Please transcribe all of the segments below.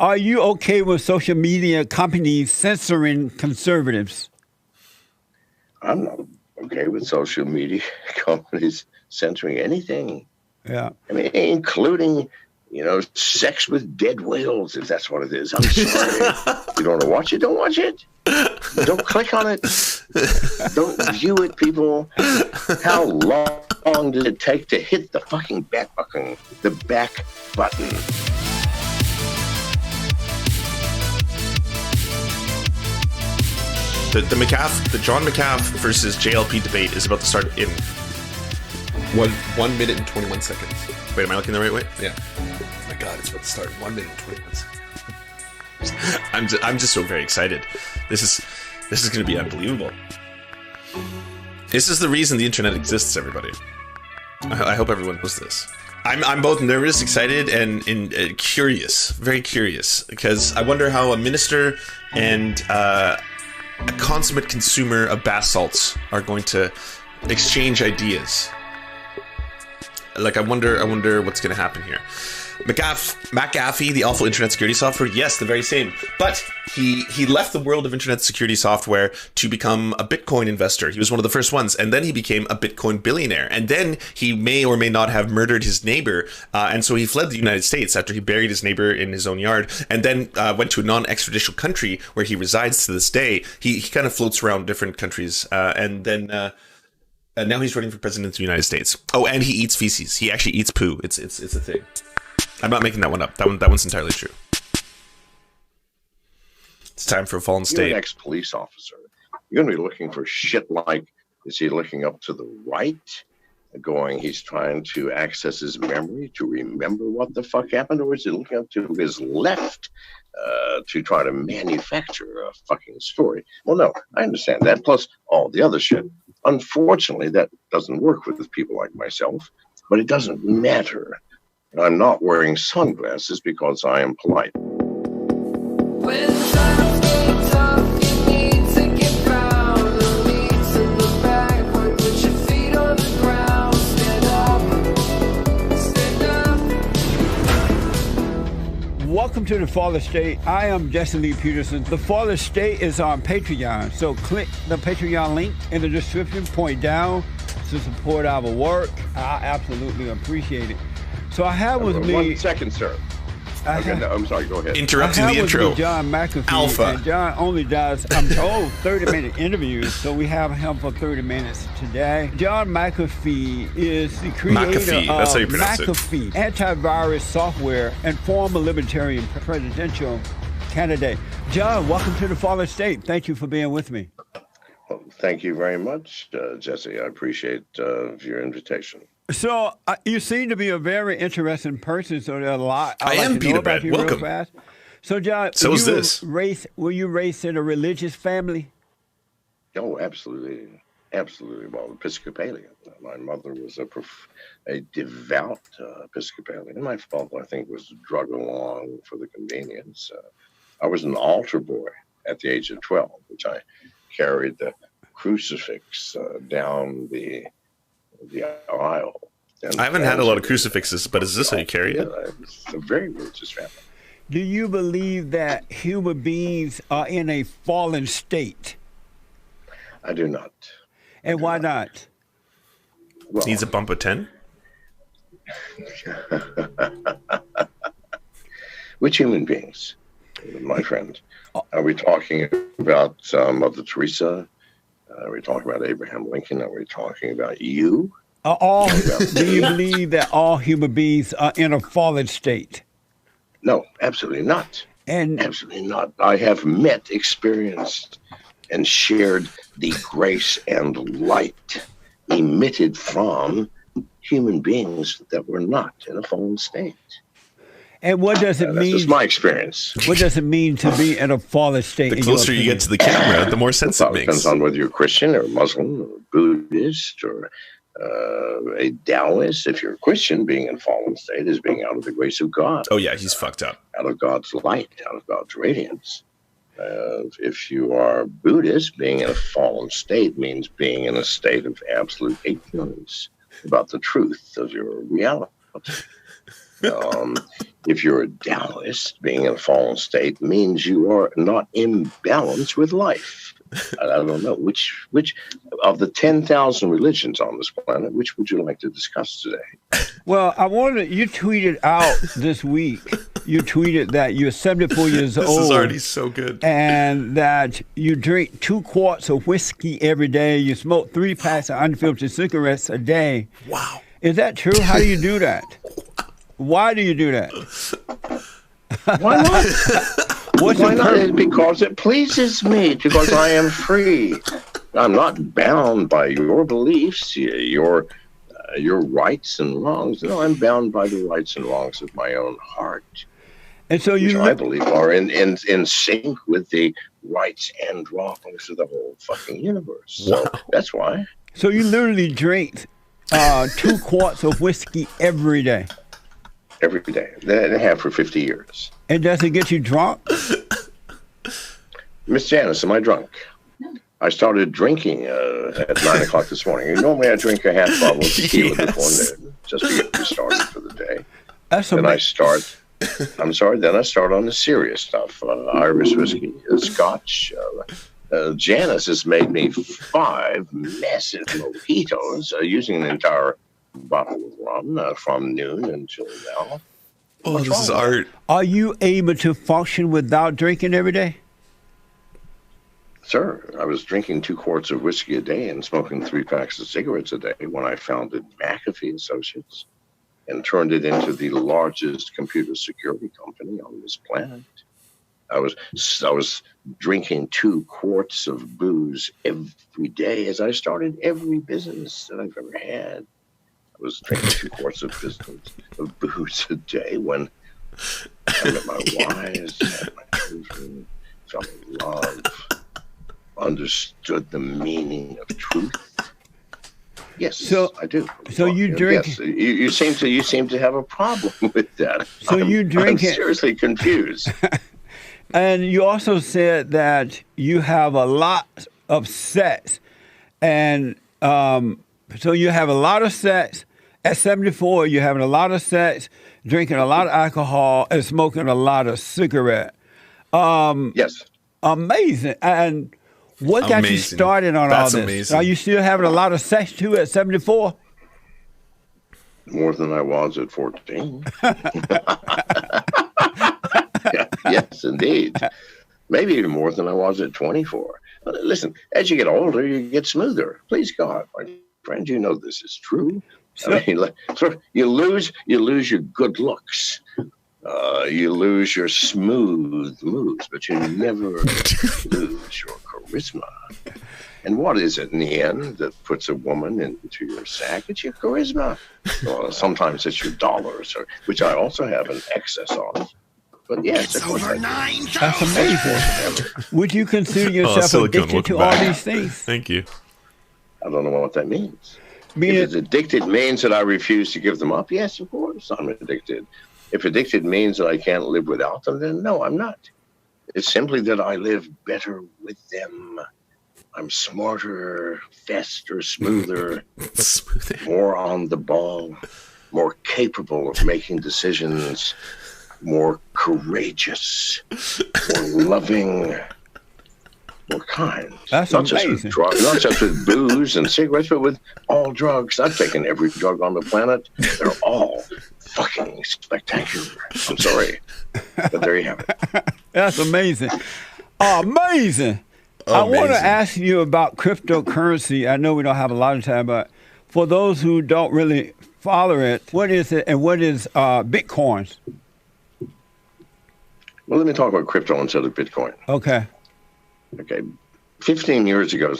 Are you okay with social media companies censoring conservatives? I'm not okay with social media companies censoring anything. Yeah. I mean, including, sex with dead whales, if that's what it is. I'm sorry. You don't want to watch it? Don't watch it. Don't click on it. Don't view it, people. How long does it take to hit the fucking back button? The back button. The John McAfee versus JLP debate is about to start in 1 minute and 21 seconds. Wait, am I looking the right way? Yeah. Oh my God, it's about to start in 1 minute and 21 seconds. I'm just so very excited. This is going to be unbelievable. This is the reason the internet exists, everybody. I hope everyone knows this. I'm both nervous, excited, and curious, very curious, because I wonder how a minister and a consummate consumer of bath salts are going to exchange ideas. Like, I wonder what's going to happen here. McAfee, the awful internet security software, yes, the very same. But he left the world of internet security software to become a Bitcoin investor. He was one of the first ones, and then he became a Bitcoin billionaire. And then he may or may not have murdered his neighbor, and so he fled the United States after he buried his neighbor in his own yard, and then went to a non-extradition country where he resides to this day. He kind of floats around different countries, and then... now he's running for president of the United States. Oh, and he eats feces. He actually eats poo. It's a thing. I'm not making that one up. That one's entirely true. It's time for a fallen state. You're an ex-police officer. You're going to be looking for shit like, is he looking up to the right? He's trying to access his memory to remember what the fuck happened? Or is he looking up to his left to try to manufacture a fucking story? Well, no, I understand that. Plus all the other shit. Unfortunately, that doesn't work with people like myself, but it doesn't matter. I'm not wearing sunglasses because I am polite. When times get tough, you need to get proud. No need to look backward, put your feet on the ground. Stand up. Welcome to the Fallen State. I am Jesse Lee Peterson. The Fallen State is on Patreon, so click the Patreon link in the description, point down to support our work. I absolutely appreciate it. So I have with me... 1 second, sir. I'm sorry, go ahead. Interrupting the intro. John McAfee. Alpha. And John only does, I'm told, 30-minute interviews, so we have him for 30 minutes today. John McAfee is the creator McAfee. That's how you pronounce McAfee, it. antivirus software, and former libertarian presidential candidate. John, welcome to the Fallen State. Thank you for being with me. Well, thank you very much, Jesse. I appreciate your invitation. So you seem to be a very interesting person. So there's a lot I am Peter Brad. Welcome. Real fast. So John, so is this. Were you raised in a religious family? Oh, absolutely, absolutely. Well, Episcopalian. My mother was a devout Episcopalian. My father, I think, was drug along for the convenience. I was an altar boy at the age of 12, which I carried the crucifix down the aisle. I haven't had a lot of crucifixes, but is this how you carry it? It's a very religious family. Do you believe that human beings are in a fallen state? I do not. And why not? Well, needs a bump of 10? Which human beings, my friend? Are we talking about Mother Teresa? Are we talking about Abraham Lincoln? Are we talking about you? Do you believe that all human beings are in a fallen state? No, absolutely not. Absolutely not. I have met, experienced, and shared the grace and light emitted from human beings that were not in a fallen state. And what does it mean? That's just my experience. What does it mean to be in a fallen state? The closer you get to the camera, the more sense it makes. Depends on whether you're Christian or Muslim or Buddhist or a Taoist. If you're a Christian, being in a fallen state is being out of the grace of God. Oh, yeah, he's fucked up. Out of God's light, out of God's radiance. If you are Buddhist, being in a fallen state means being in a state of absolute ignorance about the truth of your reality. If you're a Taoist, being in a fallen state means you are not in balance with life. I don't know which of the 10,000 religions on this planet, which would you like to discuss today? Well, you tweeted out this week, you tweeted that you're 74 years old. This is already so good. And that you drink 2 quarts of whiskey every day. You smoke 3 packs of unfiltered cigarettes a day. Wow. Is that true? How do you do that? Why do you do that? Why not? Why not? Because it pleases me, because I am free. I'm not bound by your beliefs, your rights and wrongs. No, I'm bound by the rights and wrongs of my own heart. And so which I believe are in sync with the rights and wrongs of the whole fucking universe. So that's why. So you literally drink 2 quarts of whiskey every day? Every day. That I have for 50 years. And does it get you drunk? Miss Janice, am I drunk? No. I started drinking at 9 o'clock this morning. Normally I drink a half bottle of tequila before noon, just to get me started for the day. That's then I start on the serious stuff. Irish whiskey, Scotch. Janice has made me 5 massive mojitos using an entire bottle of rum from noon until now. Oh, this is art. Are you able to function without drinking every day? Sir, I was drinking 2 quarts of whiskey a day and smoking 3 packs of cigarettes a day when I founded McAfee Associates and turned it into the largest computer security company on this planet. I was drinking 2 quarts of booze every day as I started every business that I've ever had. I was drinking 2 quarts of booze a day when I met my wives, had my children, fell in love, understood the meaning of truth. Yes, so, I do. So you drink? Yes, you seem to have a problem with that. So you drink I'm it? Seriously confused. And you also said that you have a lot of sex, and so you have a lot of sex. At 74, you're having a lot of sex, drinking a lot of alcohol, and smoking a lot of cigarette. Yes. Amazing. And what got you started on all this? Amazing. Are you still having a lot of sex too at 74? More than I was at 14. Yes, indeed. Maybe even more than I was at 24. Listen, as you get older, you get smoother. Please God, my friend, you know this is true. I mean, you lose your good looks. You lose your smooth moves, but you never lose your charisma. And what is it in the end that puts a woman into your sack? It's your charisma. Well, sometimes it's your dollars, which I also have an excess of. But yes, it's over 9,000. That's amazing. Would you consider yourself addicted to all these things? Thank you. I don't know what that means. If it's addicted means that I refuse to give them up, yes, of course, I'm addicted. If addicted means that I can't live without them, then no, I'm not. It's simply that I live better with them. I'm smarter, faster, smoother, more on the ball, more capable of making decisions, more courageous, more loving, more kind. That's not amazing. Just with drugs, not just with booze and cigarettes, but with all drugs. I've taken every drug on the planet. They're all fucking spectacular. I'm sorry, but there you have it. That's amazing. Amazing. I want to ask you about cryptocurrency. I know we don't have a lot of time, but for those who don't really follow it, what is it and what is Bitcoin? Well, let me talk about crypto instead of Bitcoin. Okay. 15 years ago,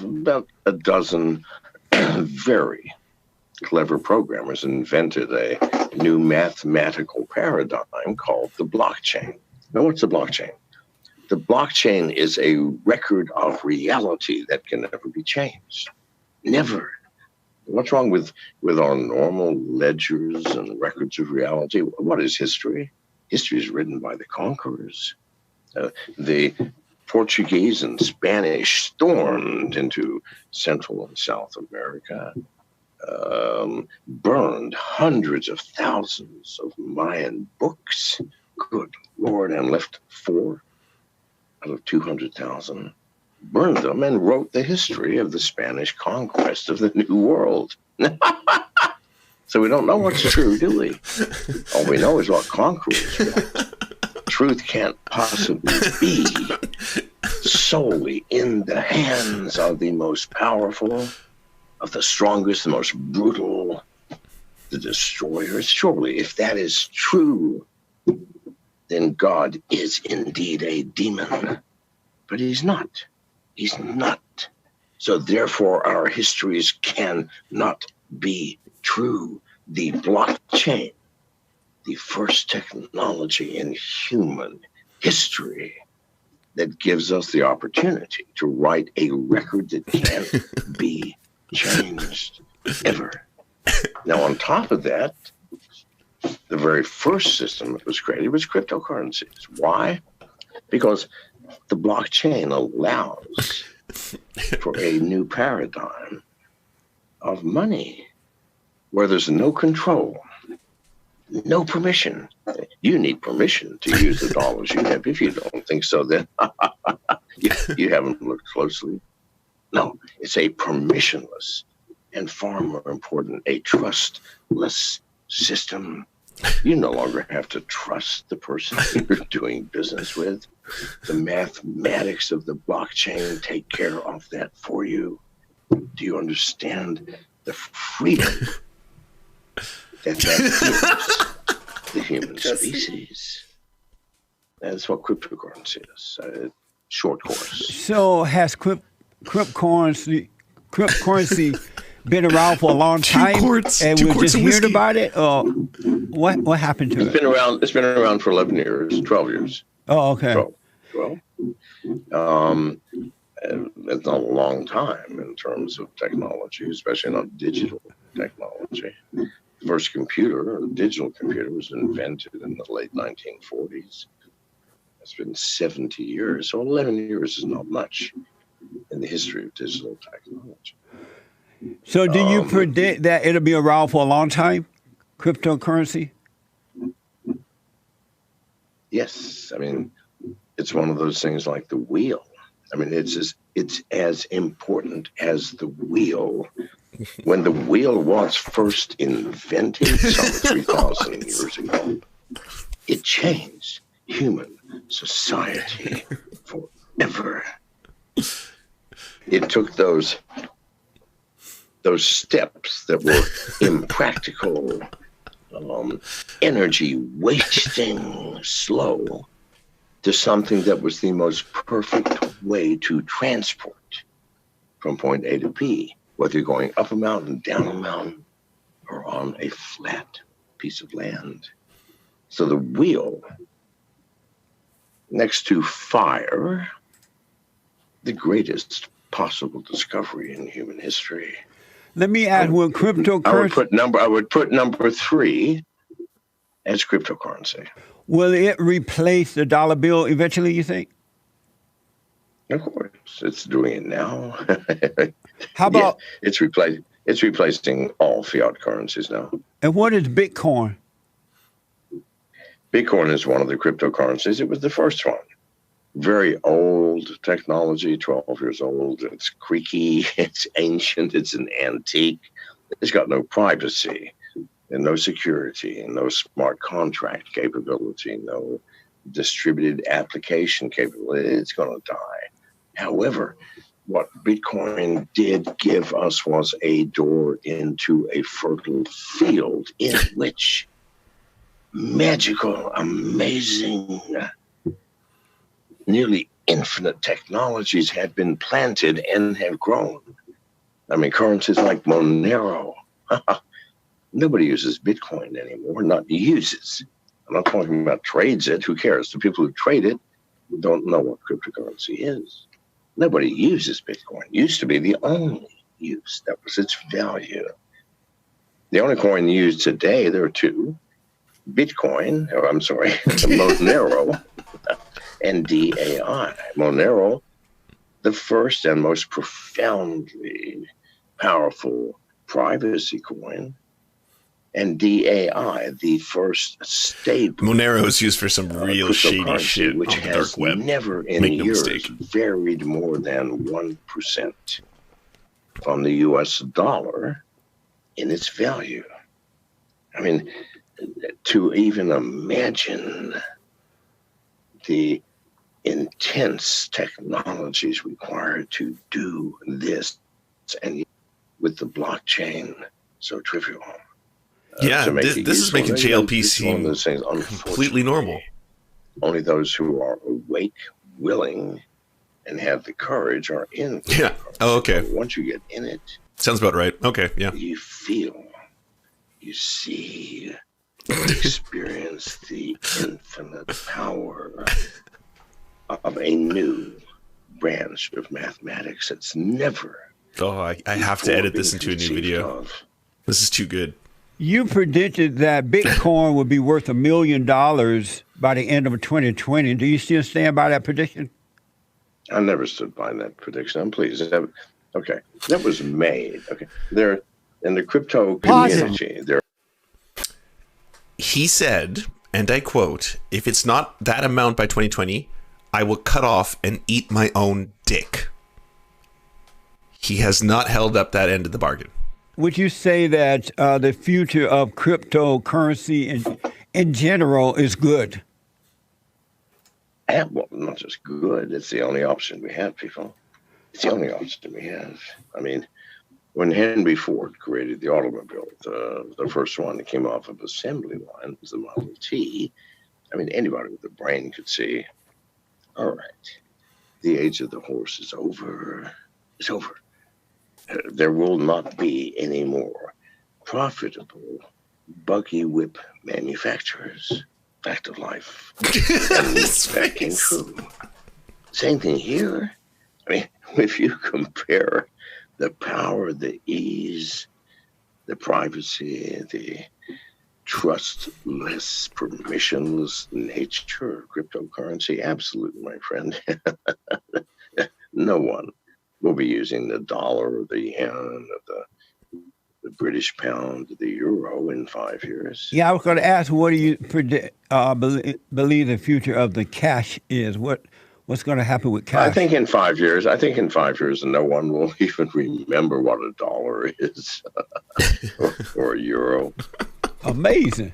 about a dozen very clever programmers invented a new mathematical paradigm called the blockchain. Now, what's the blockchain? The blockchain is a record of reality that can never be changed. Never. What's wrong with our normal ledgers and records of reality? What is history? History is written by the conquerors. The Portuguese and Spanish stormed into Central and South America. burned hundreds of thousands of Mayan books. Good Lord, and left 4 out of 200,000. Burned them and wrote the history of the Spanish conquest of the New World. So we don't know what's true, do we? All we know is what conquerors want. Truth can't possibly be solely in the hands of the most powerful, of the strongest, the most brutal, the destroyers. Surely, if that is true, then God is indeed a demon. But he's not. He's not. So therefore, our histories cannot be true. The blockchain, the first technology in human history that gives us the opportunity to write a record that can't be changed ever. Now, on top of that, the very first system that was created was cryptocurrencies. Why? Because the blockchain allows for a new paradigm of money where there's no control, no permission. You need permission to use the dollars you have. If you don't think so, then you haven't looked closely. No, it's a permissionless and far more important, a trustless system. You no longer have to trust the person you're doing business with. The mathematics of the blockchain take care of that for you. Do you understand the freedom that gives the human species? That's what cryptocurrency is. Short course. So has cryptocurrency been around for a long time, and we're just hearing about it, or what happened to it? It's been around for 11 years, 12 years. Oh, okay. 12. It's a long time in terms of technology, especially not digital technology. The first computer, a digital computer, was invented in the late 1940s. It's been 70 years, so 11 years is not much in the history of digital technology. So do you predict that it'll be around for a long time, cryptocurrency? Yes. I mean, it's one of those things like the wheel. I mean, it's as important as the wheel. When the wheel was first invented some 3,000 years ago, it changed human society forever. It took those steps that were impractical, energy wasting, slow, to something that was the most perfect way to transport from point A to B, whether you're going up a mountain, down a mountain, or on a flat piece of land. So the wheel, next to fire, the greatest possible discovery in human history. Let me ask, will cryptocurrency... I would put number 3 as cryptocurrency. Will it replace the dollar bill eventually, you think? Of course. It's doing it now. How about... Yeah, it's replacing all fiat currencies now. And what is Bitcoin? Bitcoin is one of the cryptocurrencies. It was the first one. Very old technology, 12 years old. It's creaky, it's ancient, it's an antique. It's got no privacy and no security and no smart contract capability, no distributed application capability. It's going to die. However, what Bitcoin did give us was a door into a fertile field in which magical, amazing, nearly infinite technologies have been planted and have grown. I mean, currencies like Monero. Nobody uses Bitcoin anymore. Not uses. I'm not talking about trades it. Who cares? The people who trade it don't know what cryptocurrency is. Nobody uses Bitcoin. It used to be the only use. That was its value. The only coin used today, there are 2. Bitcoin, Monero, and DAI. Monero, the first and most profoundly powerful privacy coin, and DAI, the first stable. Monero is used for some real shady shit which on the has dark web. never in Make no years mistake. varied more than 1% from the US dollar in its value. I mean, to even imagine the intense technologies required to do this, and with the blockchain so trivial. Yeah, to make this it is making useful. JLP It's one of seem those things, completely normal. only those who are awake, willing, and have the courage are in. Yeah. Oh, okay. Once you get in it, Sounds about right. Okay, yeah. you feel, you see, you experience the infinite power of a new branch of mathematics that's never. Oh, I have to edit this into a new video. Of. This is too good. You predicted that Bitcoin would be worth $1 million by the end of 2020. Do you still stand by that prediction? I never stood by that prediction. I'm pleased. Okay, that was made. Okay, there in the crypto community. There. He said, and I quote, "If it's not that amount by 2020, I will cut off and eat my own dick." He has not held up that end of the bargain. Would you say that the future of cryptocurrency in general is good? Well, not just good. It's the only option we have, people. It's the only option we have. I mean, when Henry Ford created the automobile, the first one that came off of assembly line was the Model T. I mean, anybody with a brain could see, all right, the age of the horse is over. It's over. There will not be any more profitable buggy whip manufacturers. Fact of life. And that came true. Same thing here. I mean, if you compare the power, the ease, the privacy, the trustless, permissionless nature of cryptocurrency, absolutely, my friend. No one will be using the dollar or the yen or the British pound, the euro in 5 years. Yeah, I was going to ask, what do you believe the future of the cash is? What's going to happen with cash? I think in 5 years, no one will even remember what a dollar is or a euro. Amazing.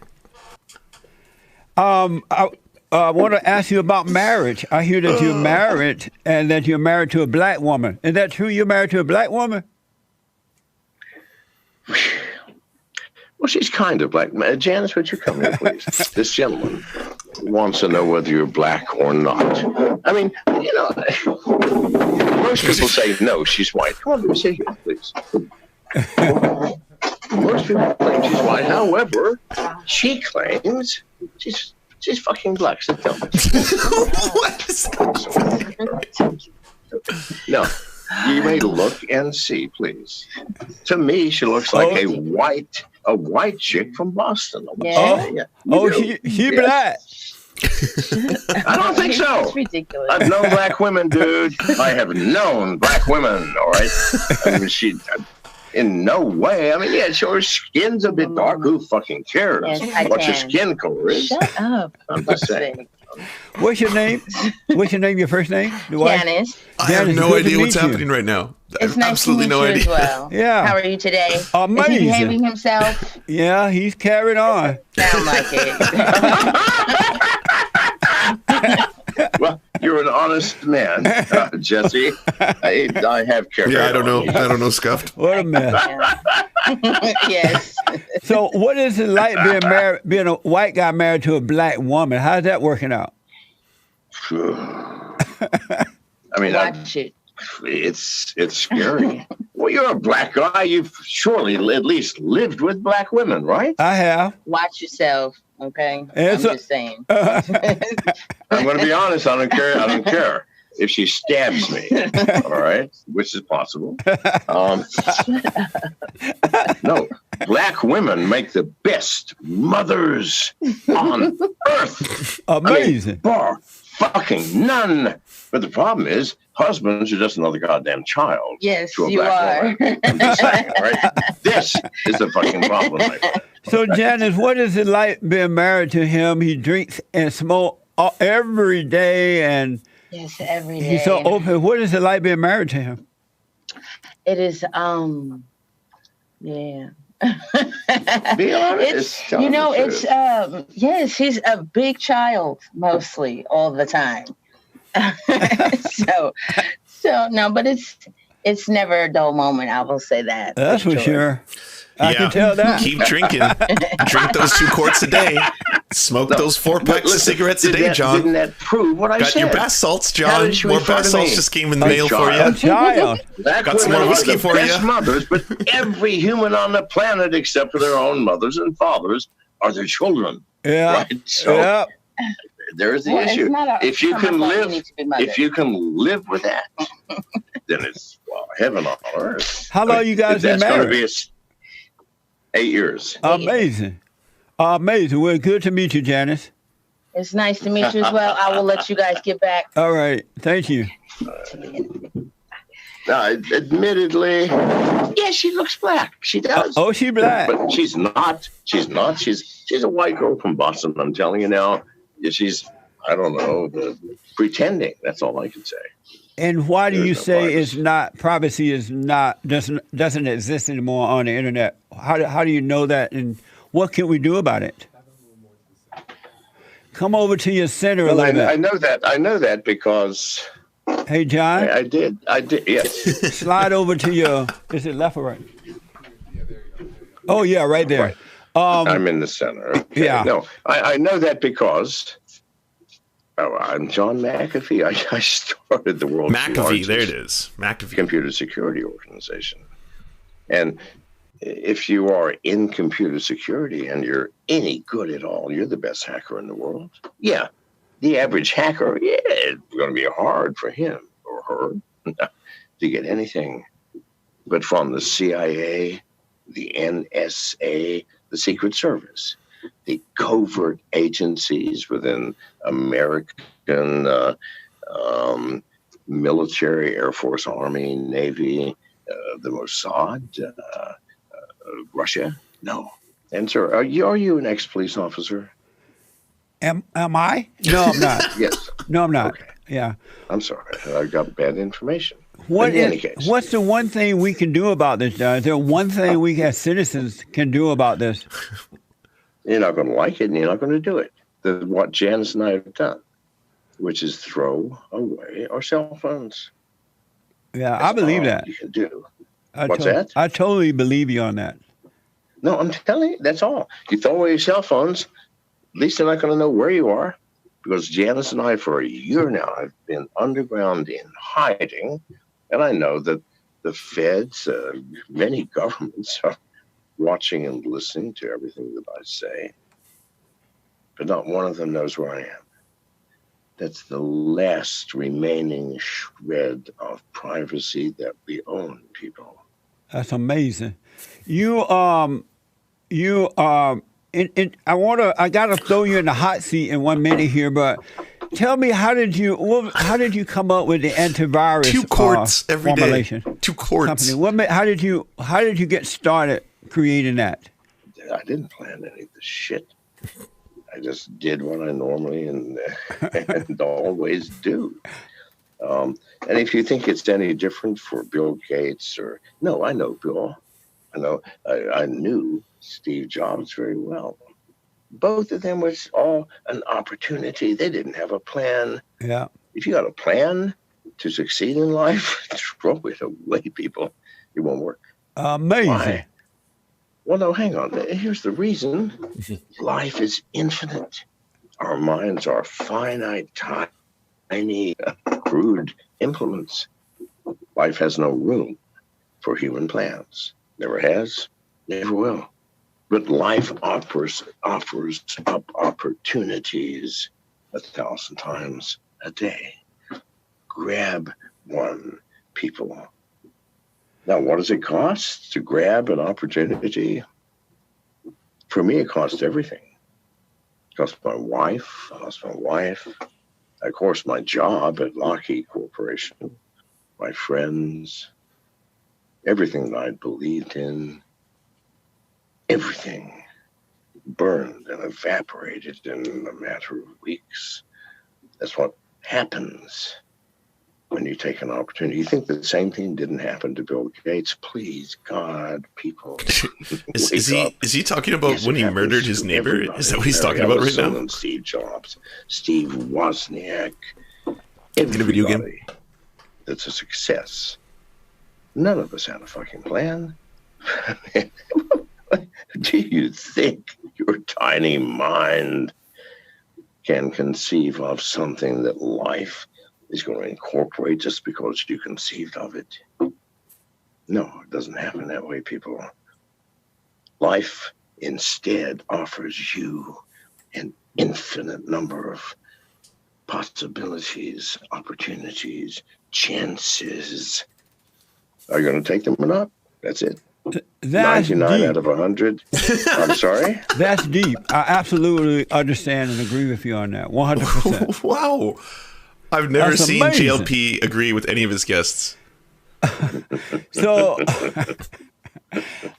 I want to ask you about marriage. I hear that you're married and that you're married to a black woman. Is that true? You're married to a black woman? Well, she's kind of black. Janice, would you come here, please? This gentleman wants to know whether you're black or not. I mean, you know, most people say, no, she's white. Come on, let me sit here, please. Most people claim she's white. However, she claims she's fucking black. So tell me. What is that? No. You may look and see, please. To me, she looks like a white chick from Boston. Yeah. She black. I don't think so. It's ridiculous. I've known black women, dude. I have known black women, all right? I mean, in no way. I mean, yeah, sure, her skin's a bit dark. Who fucking cares Yes, what your skin color is? Shut up. I'm just saying. What's your name? Your first name? Janice. I have Janice, no good to idea what's meet you. happening right now. I It's have nice absolutely to meet no you idea. as well. Yeah. How are you today? Amazing. Is he behaving himself? Yeah, he's carried on. Sound like it. Well, you're an honest man, Jesse. I have carried Yeah, I don't on. know. I don't know, Scuffed. What a mess. Yes. So what is it like being a white guy married to a black woman? How's that working out? I mean, Watch it. it's scary. Well, you're a black guy. You've surely at least lived with black women, right? I have. Watch yourself, okay? It's I'm just saying. I'm going to be honest. I don't care. I don't care if she stabs me. All right, which is possible. No, black women make the best mothers on earth. Amazing. I mean, Fucking none. But the problem is, husbands are just another goddamn child. Yes, to a you black are. woman. I'm just saying, right? This is the fucking problem, my friend. So, Janice, what is it like being married to him? He drinks and smokes every day, and Yes, every day. he's so open. What is it like being married to him? It is, yeah. Be honest. It's, you know, it's, yes, he's a big child mostly all the time. so no, but it's never a dull moment. I will say that. That's for sure. I can tell that. Keep drinking. Drink those 2 quarts a day. Smoke those 4 packs of cigarettes a day, John. Didn't that prove what I Got said? your bath salts, How John. did she More refer bath to salts me? just came in the mail for A you. child. Black Got some women more are whiskey the for best you. mothers, but every human on the planet, except for their own mothers and fathers, are their children. Yeah. Right? So Yeah. there's the Well, it's issue. not a- If you it's can not my fault you live, need to be mother. if you can live with that, then it's heaven on earth. How long you guys been That's going to married? be 8 years. Amazing. Amazing. Well, good to meet you, Janice. It's nice to meet you as well. I will let you guys get back. All right. Thank you. Admittedly, yeah, she looks black. She does. Oh, she black. But she's not. She's not. She's a white girl from Boston. I'm telling you now. Yeah, she's, I don't know, pretending. That's all I can say. And why do There's you no say privacy. it's not privacy is not doesn't exist anymore on the internet? How do you know that, and what can we do about it? Come over to your center a Well, little I bit. know that. I know that because Hey, John, I did. Yes. slide over to your. Is it left or right? Oh yeah, right there. I'm in the center. Okay. Yeah. No, I know that because I'm John McAfee. I started the world's McAfee, largest there it is. McAfee. computer security organization. And if you are in computer security and you're any good at all, you're the best hacker in the world. Yeah. The average hacker, yeah, it's going to be hard for him or her to get anything. But from the CIA, the NSA, the Secret Service, the covert agencies within American military, Air Force, Army, Navy, the Mossad, Russia? No. And sir, are you an ex-police officer? Am I? No, I'm not. Yes. No, I'm not. Okay. Yeah. I'm sorry. I got bad information. What But in any is? case, What's the one thing we can do about this, John? Is there one thing we as citizens can do about this? you're not going to like it and you're not going to do it. What Janice and I have done, which is throw away our cell phones. Yeah, I That's believe all that. you can do. I What's that? I totally believe you on that. No, I'm telling you, that's all. You throw away your cell phones, at least they're not going to know where you are. Because Janice and I, for a year now, have been underground in hiding. And I know that the feds, many governments are watching and listening to everything that I say. But not one of them knows where I am. That's the last remaining shred of privacy that we own, people. That's amazing. I gotta throw you in the hot seat in 1 minute here, but tell me, how did you come up with the antivirus 2 quarts every day. formulation 2 quarts. company? How did you get started creating that? I didn't plan any of this shit. I just did what I normally and always do. And if you think it's any different for Bill Gates no, I know Bill. I knew Steve Jobs very well. Both of them was all an opportunity. They didn't have a plan. Yeah. If you got a plan to succeed in life, throw it away, people. It won't work. Amazing. Why? Well, no, hang on. Here's the reason. Life is infinite. Our minds are finite, tiny, crude implements. Life has no room for human plans. Never has, never will. But life offers up opportunities 1,000 times a day. Grab one, people. Now, what does it cost to grab an opportunity? For me, it costs everything. It costs my wife, Of course, my job at Lockheed Corporation, my friends, everything that I believed in, everything burned and evaporated in a matter of weeks. That's what happens when you take an opportunity. You think the same thing didn't happen to Bill Gates? Please, God, people. Is he talking about when he murdered his neighbor? Is that what he's talking about right now? Steve Jobs, Steve Wozniak, In a video game? everybody that's a success. None of us had a fucking plan. Do you think your tiny mind can conceive of something that life is going to incorporate just because you conceived of it? No, it doesn't happen that way, people. Life instead offers you an infinite number of possibilities, opportunities, chances. Are you going to take them or not? That's it. That's 99 deep. out of 100. I'm sorry? That's deep. I absolutely understand and agree with you on that. 100%. Wow. I've never That's seen amazing. JLP agree with any of his guests. So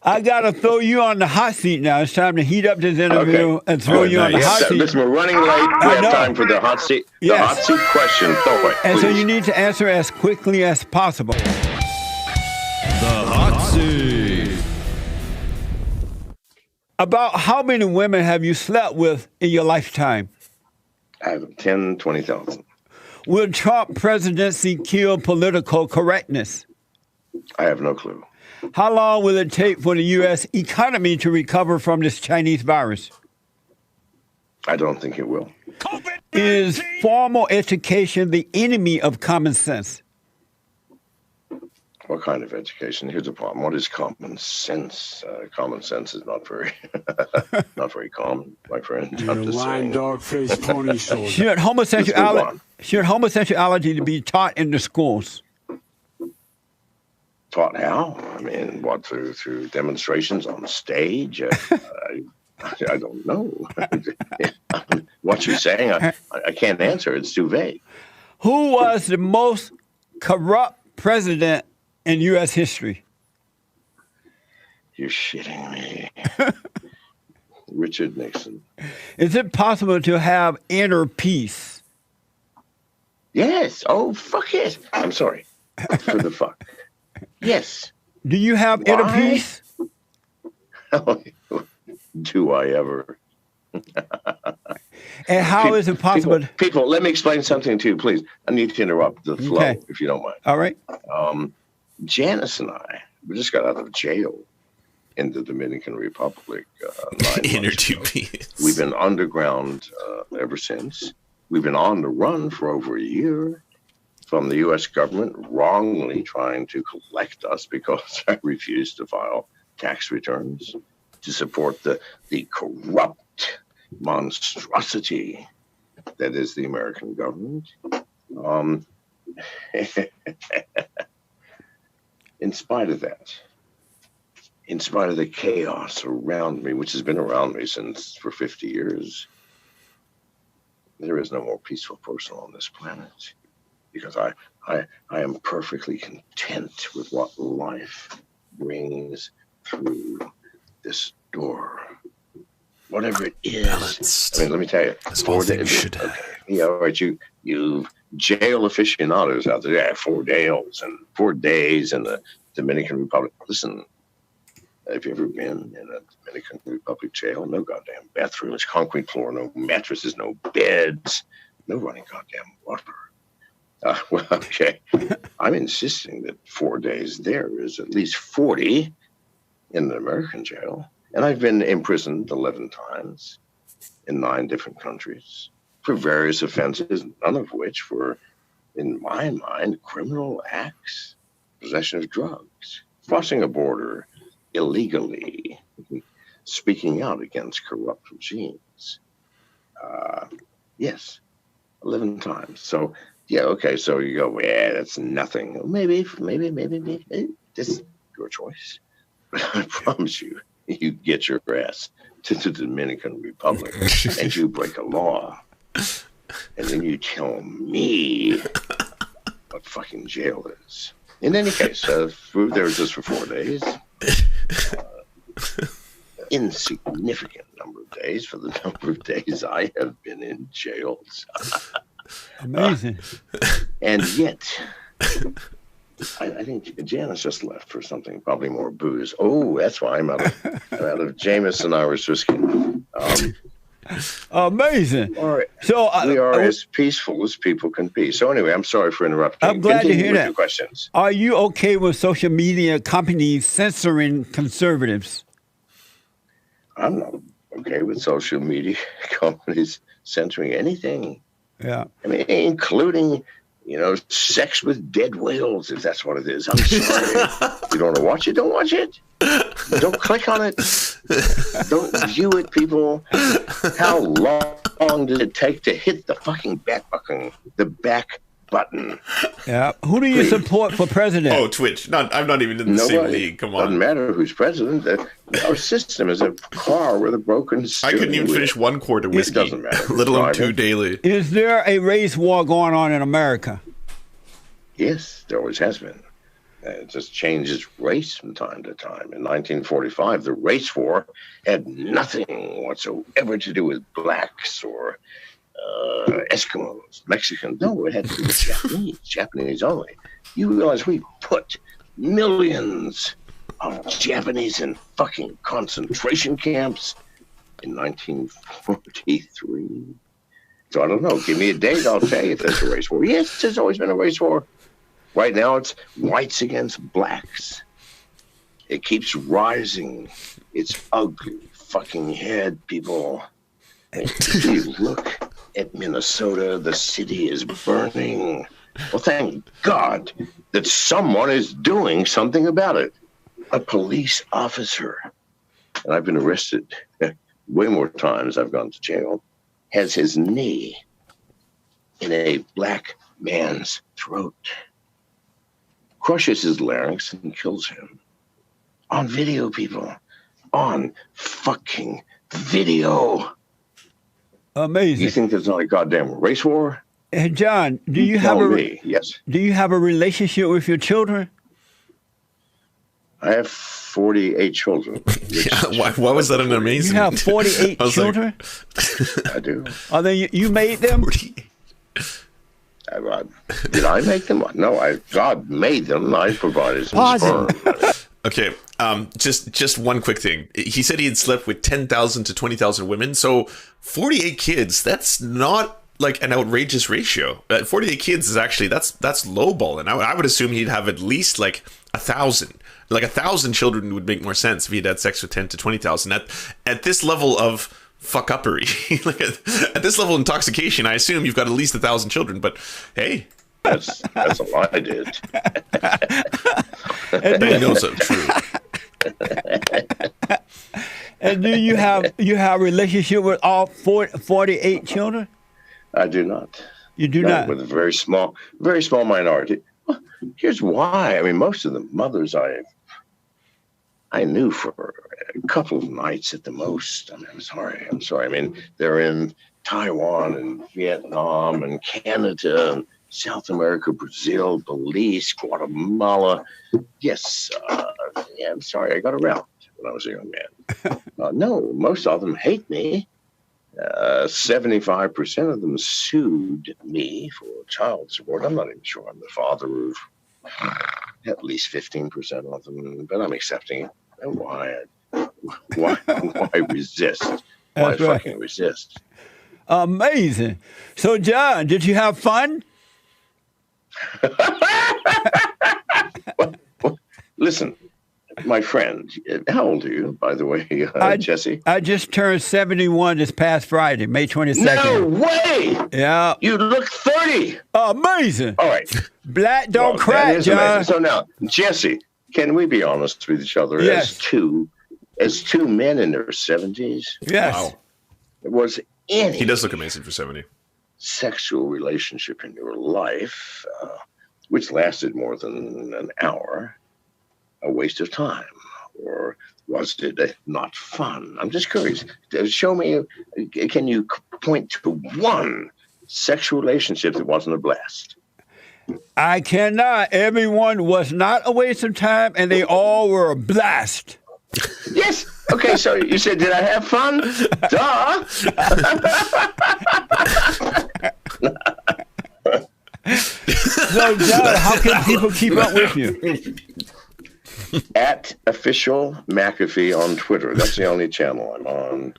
I got to throw you on the hot seat now. It's time to heat up this interview and throw Oh, you on the nice. hot So, seat. listen, we're running late. We I have know. time for the hot seat. The Yes. hot seat question. Throw it, And so please. you need to answer as quickly as possible. The hot seat. About how many women have you slept with in your lifetime? I have 10, 20,000. Will Trump presidency kill political correctness? I have no clue. How long will it take for the U.S. economy to recover from this Chinese virus? I don't think it will. Is formal education the enemy of common sense? What kind of education? Here's the problem. What is common sense? Common sense is not very, not very common, my friend. I'm just Lying saying. dog-faced pony soldier. Should on. homosexuality be taught in the schools? Taught how? I mean, what, through demonstrations on stage? I don't know. What you're saying, I can't answer. It's too vague. Who was the most corrupt president in U.S. history? You're shitting me. Richard Nixon. Is it possible to have inner peace? Yes. Oh, fuck it. I'm sorry. For the fuck. Yes. Do you have inner Why? peace? Do I ever? And how is it possible? People, let me explain something to you, please. I need to interrupt the flow, Okay. if you don't mind. All right. Janice and I, we just got out of jail in the Dominican Republic. 9 Inner months two ago. peas. We've been underground ever since. We've been on the run for over a year from the U.S. government, wrongly trying to collect us because I refused to file tax returns to support the corrupt monstrosity that is the American government. In spite of that, in spite of the chaos around me, which has been around me for 50 years, there is no more peaceful person on this planet because I am perfectly content with what life brings through this door. Whatever it is. Balanced. I mean, let me tell you. As all things should. Yeah, all right, you jail aficionados out there, yeah, 4 days in the Dominican Republic. Listen, have you ever been in a Dominican Republic jail? No goddamn bathrooms, concrete floor, no mattresses, no beds, no running goddamn water. Well, okay. I'm insisting that 4 days there is at least 40 in the American jail. And I've been imprisoned 11 times in 9 different countries for various offenses, none of which were, in my mind, criminal acts. Possession of drugs, crossing a border illegally, speaking out against corrupt regimes. Yes, 11 times. So, yeah, okay, so you go, yeah, that's nothing. Maybe. This is your choice. But I promise you, you get your ass to the Dominican Republic and you break a law. And then you tell me what fucking jail is. In any case, they were just for 4 days. Insignificant number of days for the number of days I have been in jails. Amazing. And yet, I think Janice just left for something, probably more booze. Oh, that's why I'm out of Jameson Irish whiskey. Amazing. All right. So we are as peaceful as people can be. So anyway, I'm sorry for interrupting. I'm glad Continue to hear with that. Your questions. Are you okay with social media companies censoring conservatives? I'm not okay with social media companies censoring anything. Yeah. I mean, including, sex with dead whales, if that's what it is. I'm sorry. You don't want to watch it? Don't watch it. Don't click on it. Don't view it, people. How long does it take to hit the fucking back button? Yeah. Who do you support for president? Oh, Twitch. I'm not even in the same league. Come on. Doesn't matter who's president. Our system is a car with a broken steering I couldn't even wheel. finish 1 quart of whiskey, doesn't matter. let alone Driver. 2 daily. Is there a race war going on in America? Yes, there always has been. It just changes race from time to time. In 1945, the race war had nothing whatsoever to do with blacks or Eskimos, Mexicans. No, it had to do with Japanese only. You realize we put millions of Japanese in fucking concentration camps in 1943. So I don't know. Give me a date, I'll tell you if there's a race war. Yes, there's always been a race war. Right now, it's whites against blacks. It keeps rising. Its ugly fucking head, people. If you look at Minnesota, the city is burning. Well, thank God that someone is doing something about it. A police officer, and I've been arrested way more times, I've gone to jail, has his knee in a black man's throat, crushes his larynx and kills him. On video, people. On fucking video. Amazing. You think there's not a goddamn race war? Hey, John, do you have Tell me. Yes. Do you have a relationship with your children? I have 48 children. Yeah, why was that an amazing? You have 48 I was children? I do. Are they you made them? Did I make them? No, God made them. I provided some sperm. Okay, just one quick thing. He said he had slept with 10,000 to 20,000 women. So 48 kids, that's not like an outrageous ratio. 48 kids is actually, that's lowballing. I would assume he'd have at least like 1,000. Like 1,000 children would make more sense if he'd had sex with 10 to 20,000. At this level of fuck-uppery, like at this level of intoxication, I assume you've got at least 1,000 children. But hey, that's a lie I did. he knows I'm true. And do you have a relationship with all 48 children? I do not. You do not. With a very small minority. Well, here's why. I mean, most of the mothers I knew for a couple of nights at the most. I mean, I'm sorry. I mean, they're in Taiwan and Vietnam and Canada and South America, Brazil, Belize, Guatemala. Yes. Yeah, I'm sorry. I got around when I was a young man. No, most of them hate me. 75% of them sued me for child support. I'm not even sure I'm the father of at least 15% of them, but I'm accepting it. And why resist? Why fucking resist? Amazing. So, John, did you have fun? Well, listen, my friend, how old are you, by the way, Jesse? I just turned 71 this past Friday, May 22nd. No way! Yeah. You look 30. Amazing. All right. Black don't Well, crack, that is John. amazing. So now, Jesse, can we be honest with each other? Yes. As two men in their 70s? Yes. Wow. Was any He does look amazing for 70. sexual relationship in your life, which lasted more than an hour, a waste of time? Or was it not fun? I'm just curious. Show me, can you point to one sexual relationship that wasn't a blast? I cannot. Everyone was not a waste of time, and they all were a blast. Yes. Okay, so you said, did I have fun? Duh. So, John, how can people keep up with you? At official McAfee on Twitter. That's the only channel I'm on.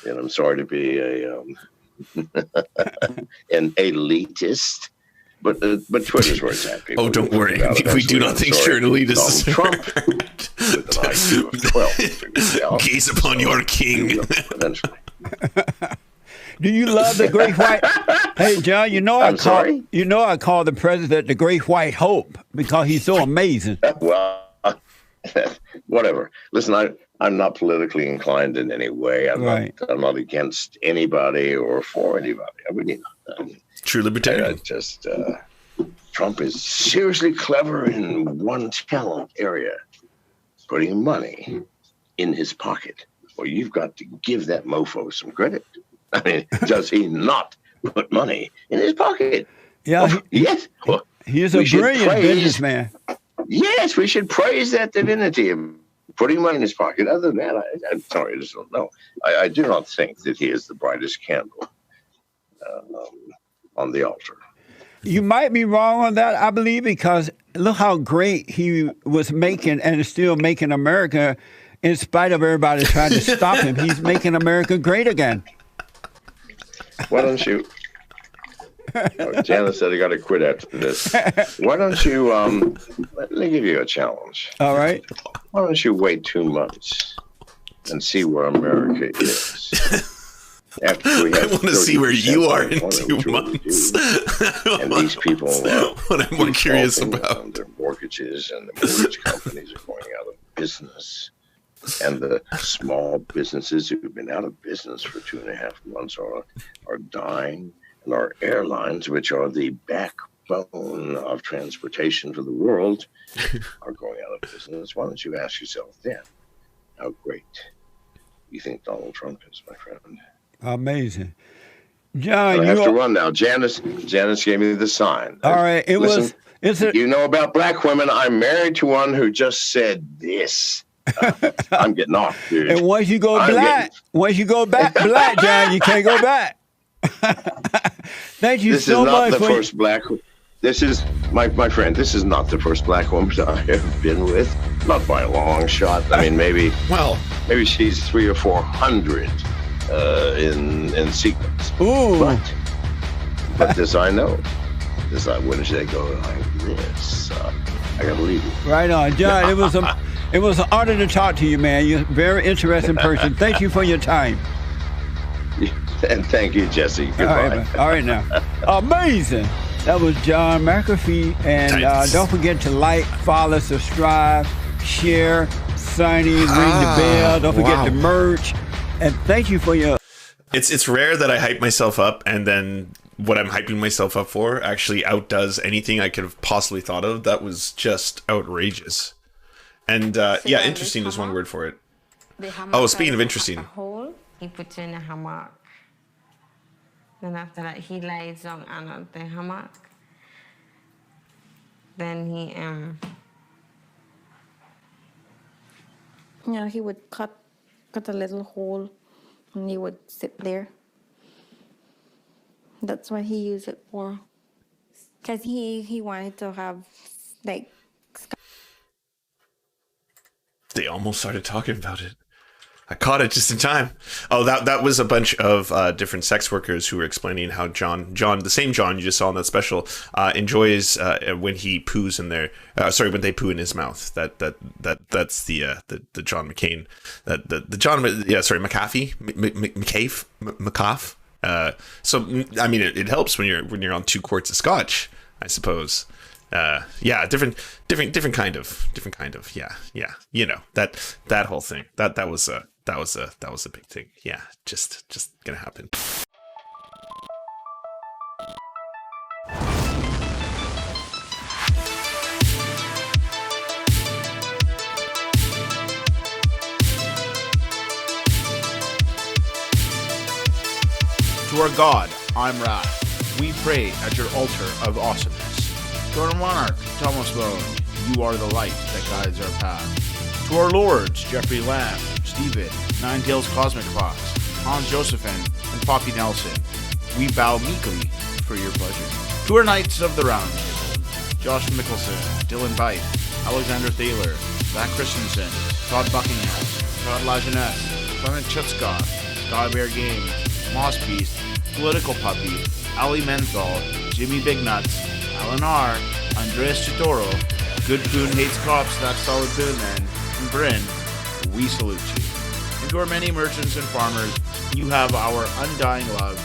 And I'm sorry to be an elitist, but Twitter's where it's at. People. Oh, don't worry. We do not think you're an elitist. Donald Trump, with an IQ of 12. Gaze upon your king. Do you love the Great White? Hey, John, I'm sorry? I call the president the Great White Hope because he's so amazing. Well, whatever. Listen, I'm not politically inclined in any way. I'm not against anybody or for anybody. I really not. True libertarian. Trump is seriously clever in one talent area, putting money in his pocket. Well, you've got to give that mofo some credit. I mean, does he not put money in his pocket? Yeah. Yes. Well, he's a brilliant businessman. Yes, we should praise that divinity of putting money in his pocket. Other than that, I'm sorry, I just don't know. I do not think that he is the brightest candle on the altar. You might be wrong on that, I believe, because look how great he was making and is still making America in spite of everybody trying to stop him. He's making America great again. Why don't you... Janice said I got to quit after this. Why don't you, let me give you a challenge. All right. Why don't you wait 2 months and see where America is? After we I want to see where you are in 2 months. And these people what I'm more curious about. Their mortgages, and the mortgage companies are going out of business. And the small businesses who've been out of business for 2.5 months are dying. And our airlines, which are the backbone of transportation for the world, are going out of business. Why don't you ask yourself then, how great you think Donald Trump is, my friend? Amazing. John, I have to run now. Janice gave me the sign. All right. You know about black women. I'm married to one who just said this. I'm getting off, dude. And once you go black, John, you can't go back. Thank you so much. This is my friend. This is not the first black woman I have been with, not by a long shot. I mean, maybe she's 300 or 400 in sequence. Ooh, but this I know. When they go like this, I gotta leave you. Right on, John. It was an honor to talk to you, man. You're a very interesting person. Thank you for your time. And thank you, Jesse. Goodbye. All right now. Amazing. That was John McAfee. And don't forget to like, follow, subscribe, share, sign in, ring the bell. Don't forget the merch. And thank you for your... It's rare that I hype myself up and then what I'm hyping myself up for actually outdoes anything I could have possibly thought of. That was just outrageous. And yeah, interesting is one word for it. Oh, speaking of interesting. He puts you in a hammock. Then after that, he lies down on the hammock. Then he yeah, he would cut a little hole, and he would sit there. That's what he used it for. Cause he wanted to have like. They almost started talking about it. I caught it just in time. Oh, that was a bunch of different sex workers who were explaining how John, the same John you just saw in that special, enjoys when he poos in their, when they poo in his mouth. That's the John McCain, the John, McAfee, McAfee. So I mean, it helps when you're on 2 quarts of scotch, I suppose. Yeah, different kind of, yeah. You know, that whole thing, that was a big thing. Yeah, just gonna happen. To our God, I'm Ra. we pray at your altar of awesomeness. To our monarch, Thomas Bone, you are the light that guides our path. To our lords, Jeffrey Lamb, Stephen, Ninetails Cosmic Fox, Hans Josephine, and Poppy Nelson, we bow meekly for your pleasure. To our Knights of the Round Table, Josh Mickelson, Dylan Byte, Alexander Thaler, Zach Christensen, Todd Buckingham, Todd Lajeunesse, Clement Chutzkoff, Sky Bear Games, Moss Beast, Political Puppy, Ali Menthol, Jimmy Big Nuts, Alan R., Andreas Chitoro, Good Poon Hates Cops, That's Solid Poon Man, and Bryn, we salute you. And to our many merchants and farmers, you have our undying love